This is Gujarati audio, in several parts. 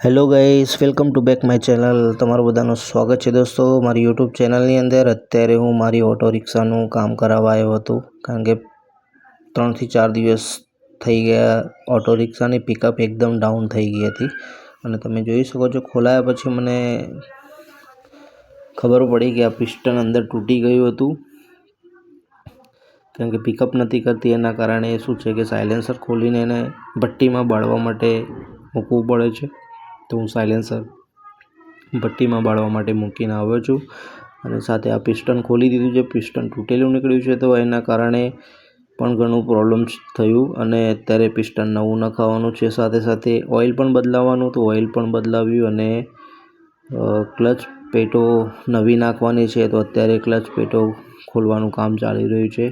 Hello guys, welcome to back my channel. તમારું બધાનું સ્વાગત છે દોસ્તો મારી યુટ્યુબ ચેનલની અંદર. અત્યારે હું મારી ઓટો રિક્ષાનું કામ કરાવવા આવ્યો હતો, કારણ કે 3 થી 4 દિવસ થઈ ગયા ઓટો રિક્ષાની પિકઅપ એકદમ ડાઉન થઈ ગઈ હતી. અને તમે જોઈ શકો છો, ખોલાયા પછી મને ખબર પડી કે આ પિસ્ટન અંદર તૂટી ગયું હતું, કારણ કે પિકઅપ નથી કરતી. એના કારણે શું છે કે સાયલેન્સર ખોલીને એને ભઠ્ઠીમાં બાળવા માટે મૂકવું પડે છે. તો હું સાયલેન્સર ભઠ્ઠીમાં બાળવા માટે મૂકીને આવ્યો છું, અને સાથે આ પિસ્ટન ખોલી દીધું છે. પિસ્ટન તૂટેલું નીકળ્યું છે, તો એના કારણે પણ ઘણું પ્રોબ્લેમ્સ થયું. અને અત્યારે પિસ્ટન નવું નખાવવાનું છે, સાથે સાથે ઓઇલ પણ બદલાવવાનું, તો ઓઇલ પણ બદલાવ્યું. અને ક્લચ પેટો નવી નાખવાની છે, તો અત્યારે ક્લચ પેટો ખોલવાનું કામ ચાલી રહ્યું છે.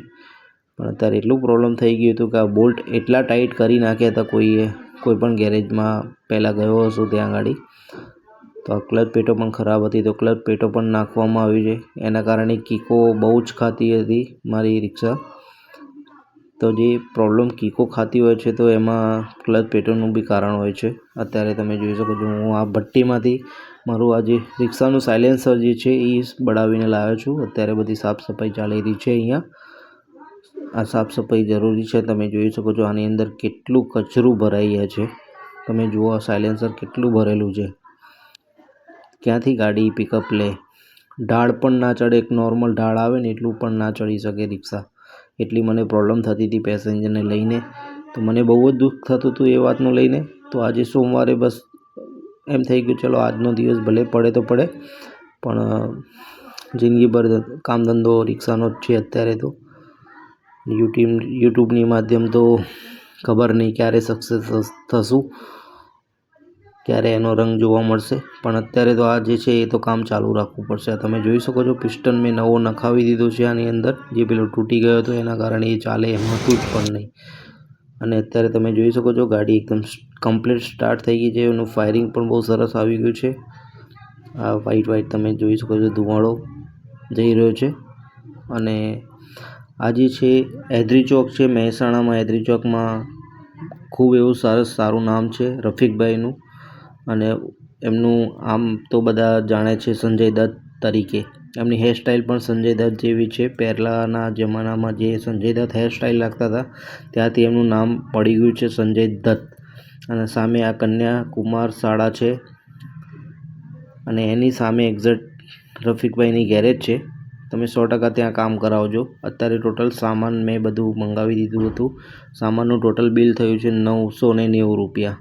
પણ અત્યારે એટલું પ્રોબ્લેમ થઈ ગયું હતું કે આ બોલ્ટ એટલા ટાઈટ કરી નાખ્યા હતા કોઈ પણ ગેરેજમાં પહેલાં ગયો હશું ત્યાં ગાડી, તો આ ક્લચ પેટો પણ ખરાબ હતી, તો ક્લચ પેટો પણ નાખવામાં આવી છે. એના કારણે કીકો બહુ જ ખાતી હતી મારી રિક્ષા. તો જે પ્રોબ્લેમ કીકો ખાતી હોય છે, તો એમાં ક્લચ પેટોનું બી કારણ હોય છે. અત્યારે તમે જોઈ શકો છો, હું આ ભઠ્ઠીમાંથી મારું આ જે રિક્ષાનું સાયલેન્સર જે છે એ બળાવીને લાવ્યો છું. અત્યારે બધી સાફ સફાઈ ચાલી રહી છે અહીંયા. આ સાફ સફાઈ જરૂરી છે. તમે જોઈ શકો છો આની અંદર કેટલું કચરું ભરાઈ ગયા છે. તમે જુઓ સાયલેન્સર કેટલું ભરેલું છે, ક્યાંથી ગાડી પિકઅપ લે. ઢાળ પણ ના ચડે, એક નોર્મલ ઢાળ આવે ને એટલું પણ ના ચડી શકે રિક્ષા. એટલી મને પ્રોબ્લેમ થતી હતી પેસેન્જરને લઈને, તો મને બહુ જ દુઃખ થતું હતું એ વાતનું લઈને. તો આજે સોમવારે બસ એમ થઈ ગયું, ચલો આજનો દિવસ ભલે પડે તો પડે, પણ જિંદગીભર કામ ધંધો રિક્ષાનો જ છે. અત્યારે તો યુટ્યુબની માધ્યમ તો ખબર નહીં ક્યારે સક્સેસ થશું, ક્યારે એનો રંગ જોવા મળશે. પણ અત્યારે તો આ જે છે એ તો કામ ચાલુ રાખવું પડશે. તમે જોઈ શકો છો પિસ્ટન મેં નવો નખાવી દીધો છે આની અંદર. જે પેલો તૂટી ગયો હતો એના કારણે એ ચાલે એમ હતું જ પણ નહીં. અને અત્યારે તમે જોઈ શકો છો ગાડી એકદમ કમ્પ્લીટ સ્ટાર્ટ થઈ ગઈ છે. એનું ફાયરિંગ પણ બહુ સરસ આવી ગયું છે. આ વ્હાઈટ તમે જોઈ શકો છો ધુમાડો જઈ રહ્યો છે. અને આ જે છે એદરી ચોક છે, મહેસાણામાં એદરી ચોકમાં ખૂબ એવું સારું નામ છે રફીકભાઈનું. અને એમનું આમ તો બધા જાણે છે સંજય દત્ત તરીકે. એમની હેરસ્ટાઈલ પણ સંજય દત્ત જેવી છે. પહેલાંના જમાનામાં જે સંજય દત્ત હેરસ્ટાઈલ રાખતા હતા, ત્યાંથી એમનું નામ પડી ગયું છે સંજય દત્ત. અને સામે આ કન્યા કુમાર શાળા છે, અને એની સામે એક્ઝેક્ટ રફીકભાઈની ગેરેજ છે. તમે 100% ત્યાં કામ કરાવજો. અત્યારે ટોટલ સામાન મેં બધું મંગાવી દીધું હતું. સામાનનું ટોટલ બિલ થયું છે 990 રૂપિયા.